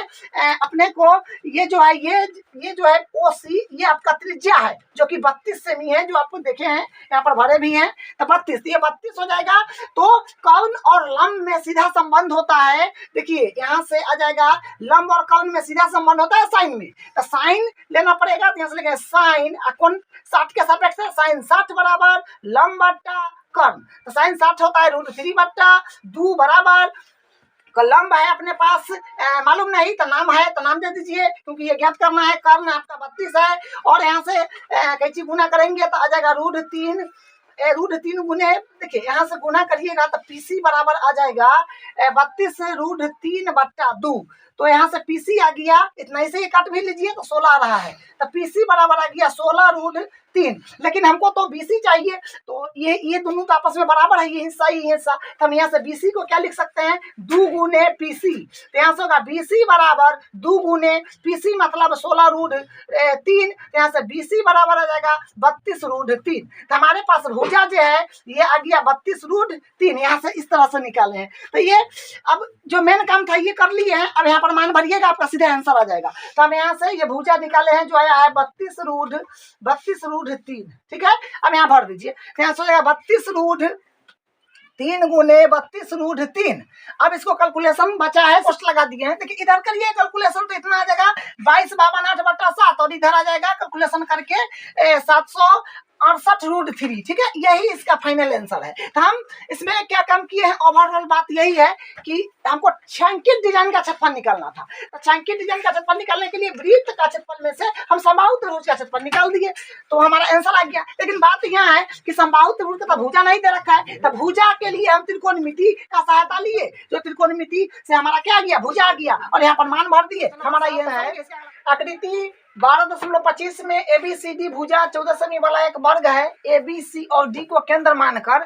अपने को ये जो है ये जो है ओसी ये आपका त्रिज्या है जो कि 32 सेमी है, जो आपको देखे हैं यहाँ पर भरे भी हैं, तो 32 ये 32 हो जाएगा। तो कर्ण और लंब में सीधा संबंध होता है, देखिए यहाँ से आ जाएगा लंब और कर्ण में सीधा संबंध होता है साइन में, तो साइन लेना पड़ेगा। तो यहाँ से लेंगे साइन कौन 60 के सापेक्ष है, साइन 60 बराबर लंब बट्टा कर्ण, तो साइन 60 होता है √3 बट्टा 2 बराबर लंब है अपने पास मालूम नहीं तो नाम है तो नाम दे दीजिए, क्योंकि ये ज्ञात करना है। कर्ण आपका 32 है और यहाँ से कैची गुना करेंगे तो आ जाएगा √3 गुने, देखिए यहाँ से गुना करिएगा तो पीसी बराबर आ जाएगा 32 √3 बट्टा 2, तो यहाँ से पीसी आ गया, इतना ही से ये काट भी लीजिए तो 16 आ रहा है, तो पीसी बराबर आ गया 16 √3। लेकिन हमको तो बीसी चाहिए, तो ये दोनों तो आपस में बराबर है, ये हिस्सा, तो हम यहाँ से बीसी को क्या लिख सकते हैं 2 गुने पीसी, तो यहाँ से होगा बीसी बराबर 2 गुने पीसी मतलब 16 √3, यहाँ से बीसी बराबर आ जाएगा 32 √3। तो हमारे पास भुजा जो है ये आ गया 32 √3, यहाँ से इस तरह से निकाले हैं। तो ये अब जो मेन काम था ये कर लिए हैं, अब यहाँ पर मान भरिएगा आपका सीधा आंसर आ जाएगा। तो हम यहाँ से ये भुजा निकाले हैं जो आया है 32 √3, ठीक है। अब यहाँ भर दीजिए, तो यहाँ से हो जाएगा 32 √3 गुने 32 √3। अब इसको कैलकुलेशन बचा है, पोस्ट लगा दिए हैं, देखिए इधर करिए कैलकुलेशन तो इतना आ जाएगा 2252 और इधर आ जाएगा कैलकुलेशन करके 768 √3, ठीक है। यही इसका फाइनल आंसर है। तो हम इसमें क्या काम किए हैं, ओवरऑल बात यही है कि हमको छायांकित डिजाइन का क्षेत्रफल निकालना था, तो छायांकित डिजाइन का क्षेत्रफल निकालने के लिए वृत्त का क्षेत्रफल में से हम समबाहु त्रिभुज का क्षेत्रफल निकाल दिए, तो हमारा आंसर आ गया। लेकिन बात यह है कि समबाहु त्रिभुज का भुजा नहीं दे रखा है, तो भुजा के लिए हम त्रिकोणमिति का सहायता लिए, जो त्रिकोणमिति से हमारा क्या आ गया भुजा आ गया, और यहाँ पर मान भर दिए। हमारा ये है आकृति 12.25 में ABCD भुजा 14 सेमी वाला एक वर्ग है, ABC और D को केंद्र मानकर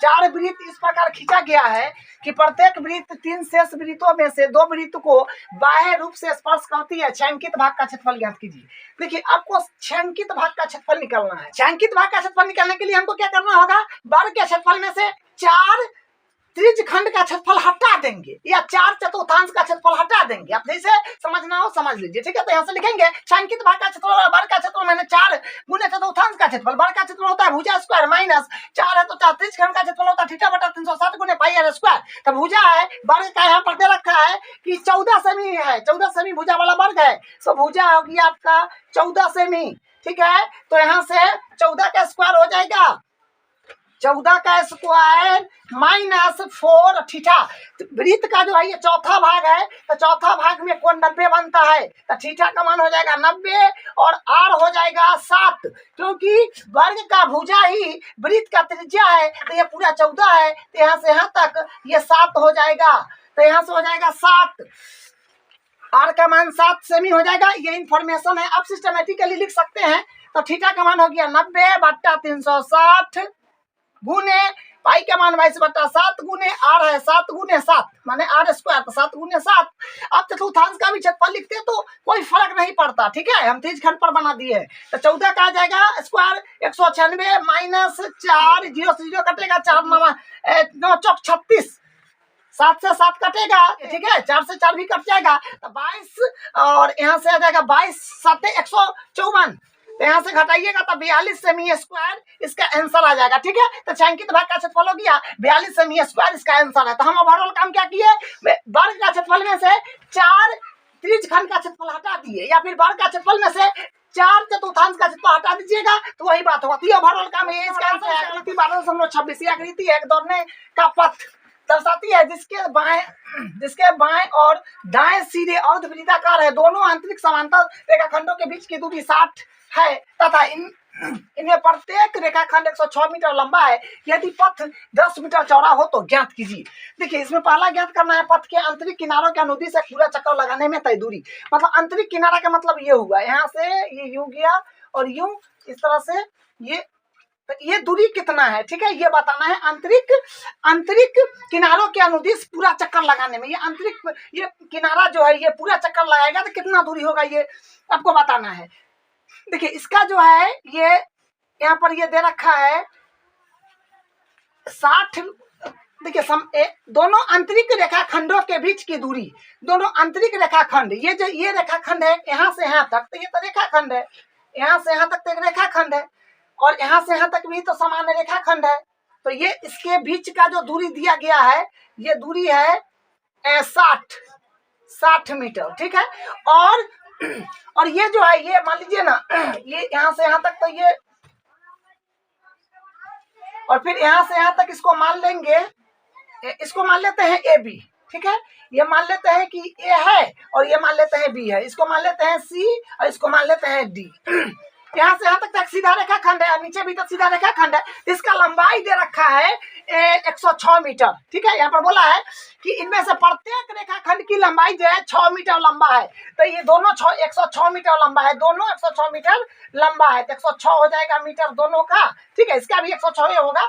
4 वृत्त इस प्रकार खींचा गया है कि प्रत्येक वृत्त 3 शेष वृत्तों में से 2 वृत्त को बाह्य रूप से स्पर्श करती है। छायांकित भाग का क्षेत्रफल ज्ञात कीजिए। देखिए आपको छायांकित भाग का क्षेत्रफल निकालना है। छायांकित भाग का क्षेत्रफल निकालने के लिए हमको क्या करना होगा, वर्ग के क्षेत्रफल में से 4 त्रिज्यखंड का क्षेत्रफल हटा देंगे या 4 चतुर्थांश का क्षेत्रफल हटा देंगे। आप जैसे समझना हो समझ लीजिए, ठीक है। तो यहाँ से लिखेंगे छायांकित भाग का क्षेत्रफल वर्ग का क्षेत्रफल मैंने 4 गुने चतुर्थांश का क्षेत्रफल, वर्ग का क्षेत्रफल होता है भुजा स्क्वायर माइनस 4 है तो 4 त्रिज्यखंड का क्षेत्रफल होता है θ बटा 360 गुने पाई r स्क्वायर। तो भुजा है वर्ग का यहाँ पर दे रखा है कि 14 सेमी है, 14 सेमी भुजा वाला वर्ग है, तो भुजा हो गया आपका 14 सेमी, ठीक है। तो यहाँ से 14 का स्क्वायर हो जाएगा 14 का स्क्वायर माइनस 4 थीटा। वृत्त का जो है ये चौथा भाग है, तो चौथा भाग में कोण 90 बनता है, तो थीटा का मान हो जाएगा 90 और r हो जाएगा 7, क्योंकि वर्ग का भुजा ही वृत्त का त्रिज्या है, तो ये पूरा 14 है, तो यहाँ से यहाँ तक ये 7 हो जाएगा, तो यहाँ से हो जाएगा 7, r का मान 7 सेमी हो जाएगा। ये इंफॉर्मेशन है, आप सिस्टमेटिकली लिख सकते हैं। तो थीटा का मान हो गया 90 बट्टा 360 गुने पाई का मान 22/7 गुने r है 7 गुने 7 माने r स्क्वायर, तो 7 गुने 7। अब चतुर्थांश का भी क्षेत्रफल लिखते तो कोई फर्क नहीं पड़ता, ठीक है। हम त्रिज्यखंड पर बना दिए, तो 14 का आ जाएगा स्क्वायर 196 माइनस 4 0 से 0 कटेगा 4 9 चौक 36, 7 से 7 कटेगा, ठीक है, 4 से 4 भी कट जाएगा, तो 22 और यहाँ से आ जाएगा 22 7 154, तो यहाँ से घटाइएगा तो 42 सेमी स्क्वायर इसका आंसर आ जाएगा, ठीक है। तो छायांकित भाग का क्षेत्रफल हो गया 42 सेमी स्क्वायर इसका आंसर है। तो हम ओवरऑल काम क्या किए, वर्ग का क्षेत्रफल में से 4 त्रिज्यखंड का क्षेत्रफल हटा दिए, या फिर वर्ग का क्षेत्रफल में से 4 चतुर्थांश का क्षेत्रफल हटा दीजिएगा तो वही बात होगा। तो ओवरऑल काम ये इसका आंसर है। आकृति 12.26 आकृति एक दौड़ने का पथ दर्शाती है जिसके बाएं और दाएं सिरे अर्धवृत्ताकार है, दोनों आंतरिक समांतर रेखाखंडों के बीच की दूरी 60 है तथा इनमें प्रत्येक रेखाखंड 106 मीटर लंबा है। यदि पथ 10 मीटर चौड़ा हो तो ज्ञात कीजिए। देखिए इसमें पहला ज्ञात करना है पथ के आंतरिक किनारों के अनुदिश से पूरा चक्कर लगाने में तय दूरी, मतलब आंतरिक किनारा का मतलब ये हुआ यहाँ से ये यूं गया और यूं इस तरह से ये दूरी कितना है, ठीक है, ये बताना है। आंतरिक किनारों के अनुदिश पूरा चक्कर लगाने में ये किनारा जो है ये पूरा चक्कर लगाएगा तो कितना दूरी होगा ये आपको बताना है। देखिए इसका जो है ये यहाँ पर ये दे रखा है 60 देखिए दोनों आंतरिक रेखाखंडों के बीच की दूरी, दोनों आंतरिक रेखाखंड, ये जो ये रेखाखंड है यहाँ से यहाँ तक, तो ये तो रेखाखंड है, यहाँ से यहाँ तक तो एक रेखाखंड है, और यहाँ से यहाँ तक भी तो समान रेखाखंड है। तो ये इसके बीच का जो दूरी दिया गया है, ये दूरी है 60 मीटर, ठीक है। और ये जो है, ये मान लीजिए ना, ये यहाँ से यहाँ तक तो ये, और फिर यहाँ से यहाँ तक इसको मान लेंगे, इसको मान लेते हैं ए बी, ठीक है। ये मान लेते हैं कि ए है और ये मान लेते हैं बी है, इसको मान लेते हैं सी और इसको मान लेते हैं डी। यहाँ से यहाँ तक एक सीधा रेखाखंड है और नीचे भी तक सीधा रेखाखंड है। इसका लंबाई दे रखा है 106 मीटर, ठीक है। यहाँ पर बोला है कि इनमें से प्रत्येक रेखाखंड की लंबाई जो है 6 मीटर लंबा है। तो ये दोनों 106 मीटर लंबा है, दोनों 106 मीटर लंबा है, तो 106 हो जाएगा मीटर दोनों का, ठीक है। इसका भी 106 ही होगा,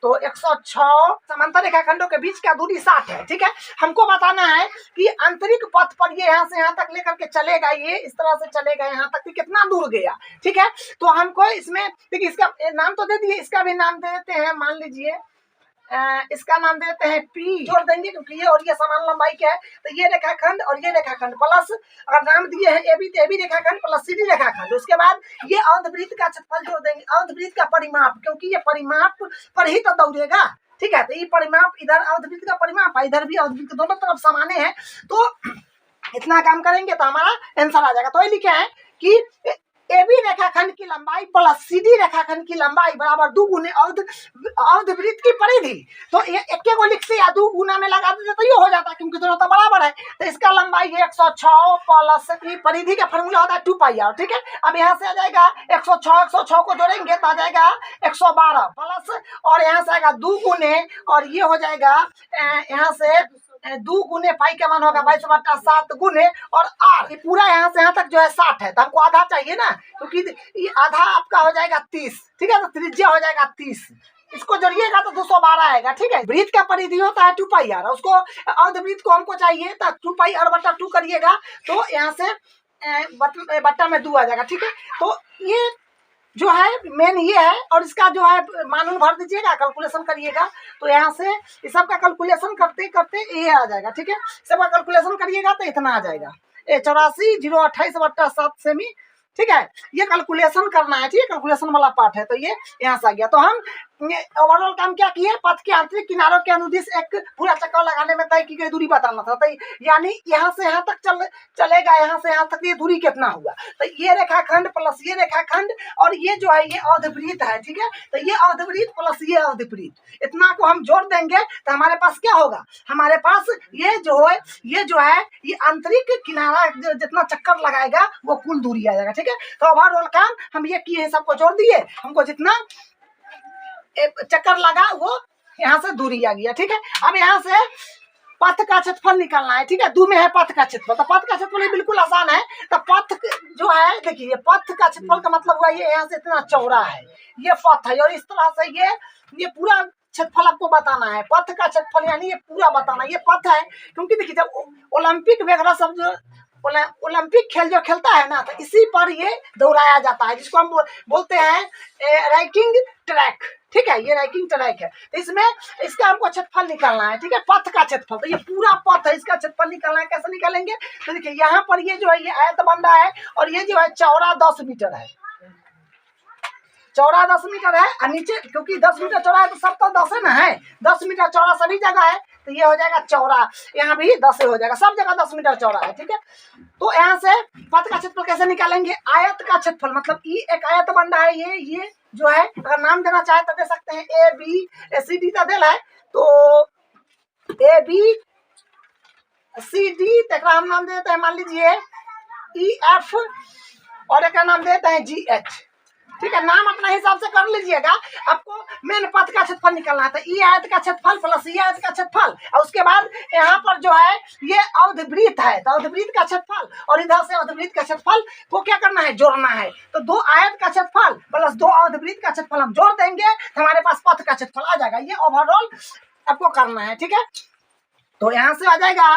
तो 106 समांतर रेखाखंडों के बीच का दूरी 60 है, ठीक है। हमको बताना है कि आंतरिक पथ पर ये यहाँ से यहाँ तक लेकर के चलेगा, ये इस तरह से चलेगा यहाँ तक, कितना दूर गया, ठीक है। तो हमको इसमें देखिए, इसका नाम तो दे दिए, इसका भी नाम दे देते हैं, मान लीजिए इसका नाम देते हैं पी, जोड़ देंगे क्योंकि ये और ये समान लंबाई क्या है। तो ये रेखाखंड और ये रेखाखंड प्लस, अगर नाम दिए हैं ए बी रेखाखंड प्लस सी डी रेखाखंड, उसके बाद ये अर्धवृत्त का क्षेत्रफल जोड़ देंगे, अर्धवृत्त का परिमाप, क्योंकि ये परिमाप पर ही तो दौड़ेगा, ठीक है। तो ये परिमाप, इधर अर्धवृत्त का परिमाप है, इधर भी अर्धवृत्त, दोनों तरफ समाने हैं, तो इतना काम करेंगे तो हमारा आंसर आ जाएगा। तो ये लिखे हैं कि ए बी रेखाखंड की लंबाई प्लस सी डी रेखाखंड की लंबाई बराबर 2 गुने अर्धवृत्त की परिधि। तो ये एक को लिख से या 2 गुना में लगा देते तो ये हो जाता है, क्योंकि दोनों तो बराबर है। तो इसका लंबाई है 106 प्लस परिधि का फॉर्मूला होता है 2πr, ठीक है। अब यहाँ से आ जाएगा 106 को जोड़ेंगे तो आ जाएगा 112 प्लस, और यहाँ से आएगा 2 गुने, और ये हो जाएगा यहाँ से 2 गुने पाई का मान होगा 22/7 गुने, और आर, ये पूरा यहाँ से यहाँ तक जो है 60 है, तो हमको आधा चाहिए ना, क्योंकि ये आधा आपका हो जाएगा 30, ठीक है। तो त्रिज्या हो जाएगा 30, इसको जोड़िएगा तो 212 आएगा, ठीक है। वृत्त का परिधि होता है 2πr, उसको अर्धवृत्त को हमको चाहिए तो 2πr/2 करिएगा, तो यहाँ से बट्टा में 2 आ जाएगा, ठीक है। तो ये जो है मेन ये है, और इसका जो है मान भर दीजिएगा, कैलकुलेशन करिएगा, तो यहाँ से इस सब का कैलकुलेशन करते करते ये आ जाएगा, ठीक है। सबका कैलकुलेशन करिएगा तो इतना आ जाएगा 84,028/7 सेमी, ठीक है। ये कैलकुलेशन करना है, ठीक है, कैलकुलेशन वाला पार्ट है। तो ये यहाँ से आ गया। तो हम ओवरऑल काम क्या किए, पथ के आंतरिक किनारों के अनुदिश एक पूरा चक्कर लगाने में तय की गई दूरी बताना था। तो यानी यहाँ से यहाँ तक चलेगा, यहाँ से यहाँ तक ये दूरी कितना हुआ। तो ये रेखाखंड प्लस ये रेखाखंड और ये जो है ये अर्धवृत्त है, ठीक है। तो ये अर्धवृत्त प्लस ये अर्धवृत्त, इतना को हम जोड़ देंगे तो हमारे पास क्या होगा, हमारे पास ये जो है ये आंतरिक किनारा जितना चक्कर लगाएगा वो कुल दूरी आ जाएगा, ठीक है। तो ओवरऑल काम हम ये किए, सबको जोड़ दिए, हमको जितना चक्कर लगा वो यहाँ से दूरी आ गया, ठीक है। अब यहाँ से पथ का क्षेत्रफल निकालना है, ठीक है। 2 में है पथ का क्षेत्रफल, तो पथ का क्षेत्रफल बिल्कुल आसान है। तो पथ जो है, देखिए पथ का क्षेत्रफल का मतलब हुआ ये यहाँ से इतना चौड़ा है, ये पथ है, और इस तरह से ये पूरा क्षेत्रफल आपको बताना है। पथ का क्षेत्रफल यानी ये पूरा बताना, ये पथ है, क्योंकि देखिए जब ओलंपिक वगैरह सब जो ओलंपिक खेल जो खेलता है ना, तो इसी पर ये दौड़ाया जाता है, जिसको हम बोलते हैं राइकिंग ट्रैक, ठीक है। ये राइकिंग ट्रैक है। तो इसमें इसका हमको क्षेत्रफल निकालना है, ठीक है, पथ का क्षेत्रफल। तो ये पूरा पथ है, इसका क्षेत्रफल निकालना है। कैसे निकालेंगे, तो देखिए यहाँ पर ये जो है ये आयत बन रहा है, और ये जो है चौड़ा 10 मीटर है, चौड़ा 10 मीटर है, और नीचे क्योंकि 10 मीटर चौड़ा है तो सब तो 10 है ना, है 10 मीटर चौड़ा सभी जगह है, तो ये हो जाएगा चौड़ा, यहाँ भी 10 हो जाएगा, सब जगह 10 मीटर चौड़ा है, ठीक है। तो यहाँ से पथ का क्षेत्रफल कैसे निकालेंगे, आयत का क्षेत्रफल मतलब एक आयत बन रहा है, ये जो है अगर नाम देना चाहे तो दे सकते हैं, ए बी सी डी का दिल है, तो ए बी सी डी तक हम नाम देते हैं, मान लीजिए ई एफ, और एक नाम देते हैं जी एच, ठीक है। नाम अपना हिसाब से कर लीजिएगा, आपको मेन पथ का क्षेत्रफल निकालना है। तो ई आयत का क्षेत्रफल प्लस ई आयत का क्षेत्रफल, और उसके बाद यहाँ पर जो है ये अर्धवृत्त है, तो अर्धवृत्त का क्षेत्रफल और इधर से अर्धवृत्त का क्षेत्रफल को क्या करना है, जोड़ना है। तो 2 आयत का क्षेत्रफल प्लस 2 अर्धवृत्त का क्षेत्रफल हम जोड़ देंगे तो हमारे पास पथ का क्षेत्रफल आ जाएगा। ये ओवरऑल आपको करना है, ठीक है। तो यहाँ से आ जाएगा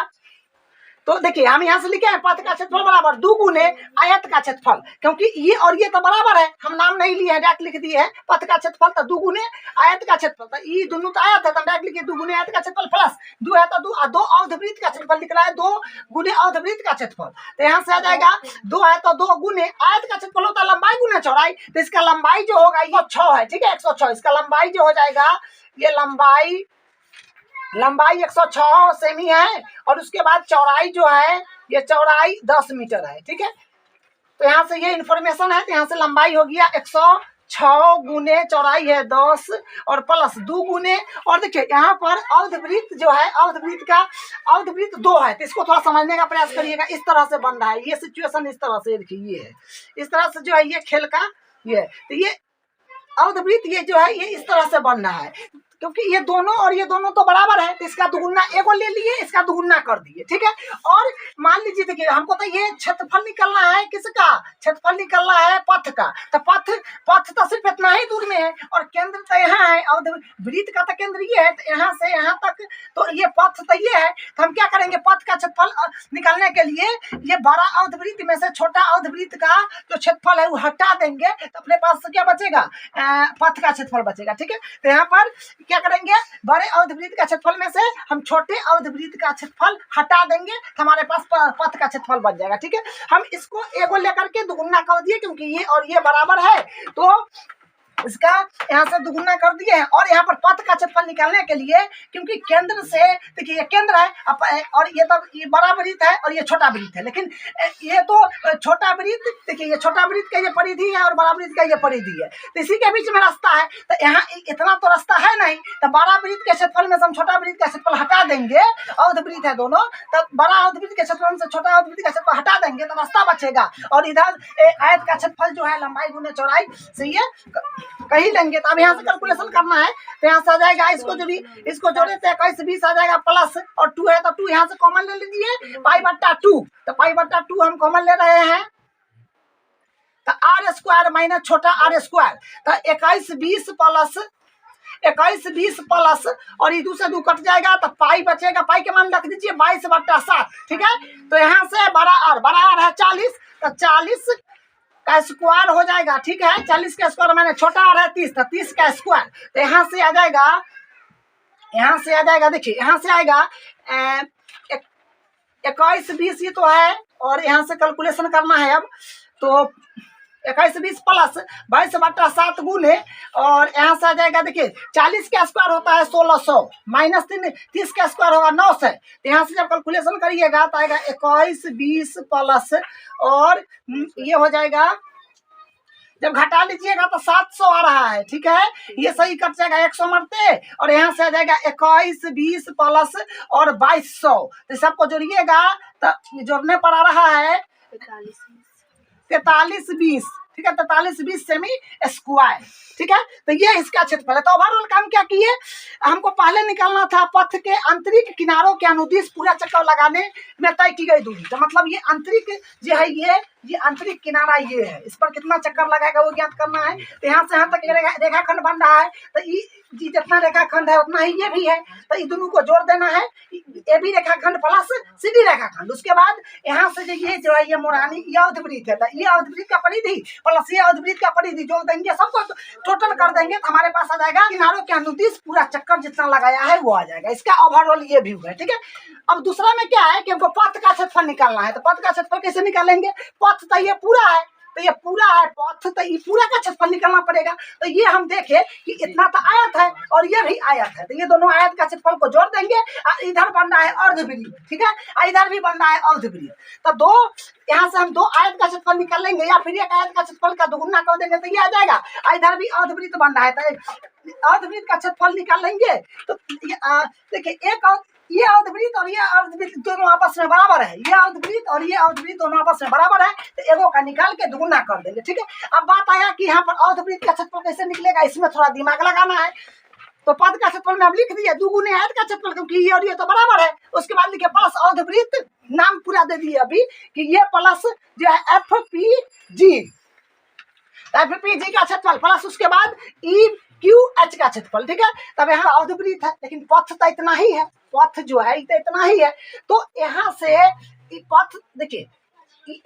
तो देखिए हम यहाँ से लिखे हैं पथ का क्षेत्रफल बराबर 2 गुने आयत का क्षेत्रफल, क्योंकि ये और ये तो बराबर है, हम नाम नहीं लिए हैं, डायरेक्ट लिख दिए हैं पथ का क्षेत्रफल तो 2 गुने आयत का क्षेत्रफल, तो ये दोनों तो आयत है तो डायरेक्ट लिखिए 2 गुने आयत का क्षेत्रफल प्लस 2 है तो 2 अर्धवृत्त का क्षेत्रफल निकला है 2 गुने अर्धवृत्त का क्षेत्रफल, तो यहाँ से आ जाएगा 2 है तो 2 गुने आयत का क्षेत्रफल होता है लंबाई गुने चौड़ाई, तो इसका लंबाई जो होगा 106 है, ठीक है 106, इसका लंबाई जो हो जाएगा ये लंबाई 106 सेमी है और उसके बाद चौड़ाई जो है ये चौड़ाई 10 मीटर है, ठीक है। तो यहाँ से ये इन्फॉर्मेशन है, तो यहाँ से लंबाई हो गया 106 गुने चौड़ाई है 10 और प्लस 2 गुने, और देखिए यहाँ पर अर्धवृत्त जो है अर्धवृत्त 2 है, तो इसको थोड़ा समझने का प्रयास करिएगा। इस तरह से बन रहा है ये सिचुएशन, इस तरह से देखिए ये है, इस तरह से जो है ये खेल का ये, तो ये अर्धवृत्त ये जो है ये इस तरह से बन रहा है, क्योंकि ये दोनों और ये दोनों तो बराबर है, तो इसका दुगुना एगो ले लिए, इसका दुगुना कर दिए, ठीक है। और मान लीजिए देखिए हमको तो ये क्षेत्रफल निकलना है, किसका क्षेत्रफल निकलना है पथ का, तो पथ तो सिर्फ इतना ही दूर में है और केंद्र तो यहाँ है, और वृत्त का तो केंद्र ये है, तो यहाँ से यहाँ तक तो ये पथ तो ये है, तो हम क्या करेंगे पथ का क्षेत्रफल निकालने के लिए ये बड़ा अर्धवृत्त में से छोटा अर्धवृत्त का जो क्षेत्रफल है वो हटा देंगे, तो अपने पास क्या बचेगा पथ का क्षेत्रफल बचेगा, ठीक है। तो यहाँ पर क्या करेंगे बड़े अर्धवृत्त का क्षेत्रफल में से हम छोटे अर्धवृत्त का क्षेत्रफल हटा देंगे, तो हमारे पास पथ का क्षेत्रफल बच जाएगा, ठीक है। हम इसको एगो लेकर के दुगुना कर दिए, क्योंकि ये और ये बराबर है तो इसका यहाँ से दुगुना कर दिए हैं, और यहाँ पर पथ का क्षेत्रफल निकालने के लिए क्योंकि केंद्र से देखिए ये केंद्र है और ये तो ये बड़ा वृत्त है और ये छोटा वृत्त है, लेकिन ये तो छोटा वृत्त देखिए ये छोटा वृत्त का ये परिधि है और बड़ा वृत्त का ये परिधि है, तो इसी के बीच में रास्ता है, तो यहाँ इतना तो रास्ता है नहीं, तो बड़ा वृत्त के क्षेत्रफल में से हम छोटा वृत्त का क्षेत्रफल हटा देंगे, अर्धवृत्त है दोनों, तो बड़ा अर्धवृत्त के क्षेत्रफल से छोटा अर्धवृत्त का क्षेत्रफल हटा देंगे तो रास्ता बचेगा, और इधर आयत का क्षेत्रफल जो है लंबाई गुने चौड़ाई से ये कहीं लेंगे, तो अब यहाँ से कैलकुलेशन करना है, तो यहाँ से आ जाएगा इसको जोड़े तो 21 20 आ जाएगा प्लस, और 2 है तो 2 यहाँ से कॉमन ले लीजिए पाई/2, तो पाई/2 हम कॉमन ले रहे हैं, तो r स्क्वायर माइनस छोटा r स्क्वायर, तो 21 20 प्लस और ये 2 से 2 कट जाएगा तो पाई बचेगा, पाई के मान रख दीजिए 22/7, ठीक है। तो यहाँ से बड़ा r है 40, तो 40 का स्क्वायर हो जाएगा, ठीक है, 40 का स्क्वायर मैंने छोटा आ रहा है 30, तो 30 का स्क्वायर, तो यहाँ से आ जाएगा देखिए यहाँ से आएगा 21 20 ये तो है, और यहाँ से कैलकुलेशन करना है अब, तो 21 20 प्लस 22/7 गुने, और यहाँ से आ जाएगा देखिए 40 का स्क्वायर होता है 1600 माइनस 30 का स्क्वायर होगा 900, तो यहाँ से जब कैलकुलेशन करिएगा तो आएगा 21 20 प्लस, और ये हो जाएगा जब घटा लीजिएगा तो 700 आ रहा है, ठीक है, ये सही कट जाएगा 100 मरते, और यहाँ से आ जाएगा 21 20 प्लस और 2200, तो सबको जोड़िएगा तो जोड़ने पर आ रहा है 43 20, ठीक है, 43 20 सेमी स्क्वायर, ठीक है। तो ये इसका क्षेत्रफल है। तो ओवरऑल काम क्या किए, हमको पहले निकालना था पथ के आंतरिक किनारों के अनुदिश पूरा चक्कर लगाने में तय की गई दूरी, तो मतलब ये आंतरिक जो है ये आंतरिक किनारा ये है, इस पर कितना चक्कर लगाएगा वो ज्ञात करना है। तो यहाँ से यहाँ तक रेखाखंड बन रहा है, तो जी जितना रेखाखंड है उतना ही ये भी है, तो ये दोनों को जोड़ देना है, ए बी रेखाखंड प्लस सी डी रेखाखंड। उसके बाद यहाँ से जो है ये मोरानी ये अर्धवृत्त है, तो ये अर्धवृत्त का परिधि प्लस ये अर्धवृत्त का परिधि जोड़ देंगे, सबको टोटल कर देंगे तो हमारे पास आ जाएगा किनारों के अनुदिश पूरा चक्कर जितना लगाया है वो आ जाएगा। इसका ओवरऑल ये व्यू है, ठीक है। अब दूसरा में क्या है कि हमको पथ का क्षेत्रफल निकालना है, तो पथ का क्षेत्रफल कैसे निकालेंगे, पथ तो ये पूरा है, तो ये पूरा है पथ, तो ये पूरा का क्षेत्रफल निकालना पड़ेगा। तो ये हम देखे कि इतना तो आयत है और ये भी आयत है, तो ये दोनों आयत का क्षेत्रफल को जोड़ देंगे, और इधर बन रहा है अर्धवृत्त, ठीक है, और इधर भी बन रहा है अर्धवृत्त। तो दो यहाँ से हम 2 आयत का क्षेत्रफल निकाल लेंगे, या फिर एक आयत का क्षेत्रफल का दोगुना कर देंगे तो ये आ जाएगा, और इधर भी अर्धवृत्त बन रहा है, तो अर्धवृत्त का क्षेत्रफल निकाल लेंगे। तो देखिए ये अर्धवृत्त और ये अर्धवृत्त दोनों आपस में बराबर है, ये अर्धवृत्त और ये अर्धवृत्त दोनों आपस में बराबर है, तो एगो का निकाल के दुगुना कर देंगे, ठीक है। अब बात आया कि यहाँ पर अर्धवृत्त का क्षेत्रफल कैसे निकलेगा, इसमें थोड़ा दिमाग लगाना है। तो पद का क्षेत्रफल में हम लिख दिए 2 गुने आयत का क्षेत्रफल, क्योंकि ये और ये तो बराबर है। उसके बाद लिखे प्लस अर्धवृत्त, नाम पूरा दे दिए अभी कि ये प्लस जो है एफ पी जी का क्षेत्रफल प्लस उसके बाद QH का क्षेत्रफल, ठीक है। तब यहाँ अवधिवृत्त है, लेकिन पथ तो इतना ही है, पथ जो है इतना ही है। तो यहाँ से पथ देखिए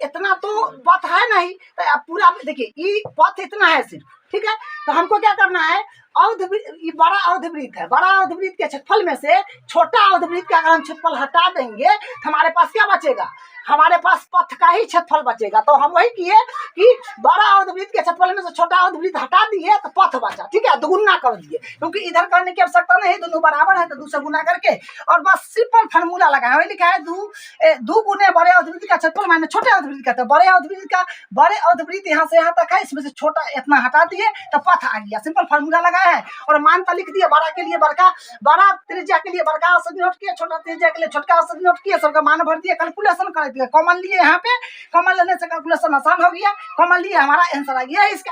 इतना तो पथ है नहीं, तो पूरा देखिए ये पथ इतना है सिर्फ, ठीक है। तो हमको क्या करना है, ये बड़ा अवधिवृत्त है, बड़ा अवधिवृत्त के क्षेत्रफल में से छोटा अवधिवृत्त का अगर हम क्षेत्रफल हटा देंगे तो हमारे पास क्या बचेगा, हमारे पास पथ का ही क्षेत्रफल बचेगा। तो हम वही किए कि बड़ा अवधिवृत्त के क्षेत्रफल में से छोटा अवधिवृत्त हटा दिए तो पथ बचा, ठीक है, दोगुना कर दिए, क्योंकि इधर करने की आवश्यकता नहीं, दोनों बराबर है तो 2 से गुना करके और बस सिंपल फार्मूला लगाया। वही लिखा है 2 गुने बड़े अवधिवृत्त का क्षेत्रफल माइनस छोटे अवधिवृत्त का। तो बड़े अवधिवृत्त यहाँ से यहाँ तक है, इसमें से छोटा इतना हटा दिए तो पथ आ गया, सिंपल फार्मूला लगाया है। और मान का लिख दिया, बड़ा के लिए बड़का, बड़ा त्रिज्या के लिए बड़का औसत नोट किया, छोटा त्रिज्या के लिए छोटका औसत नोट किया, सबका मान भर दिया, कैलकुलेशन कर दिया, कॉमन लिए यहाँ पे, कॉमन लेने से कैलकुलेशन आसान हो गया, कॉमन लिए हमारा आंसर आ गया इसका।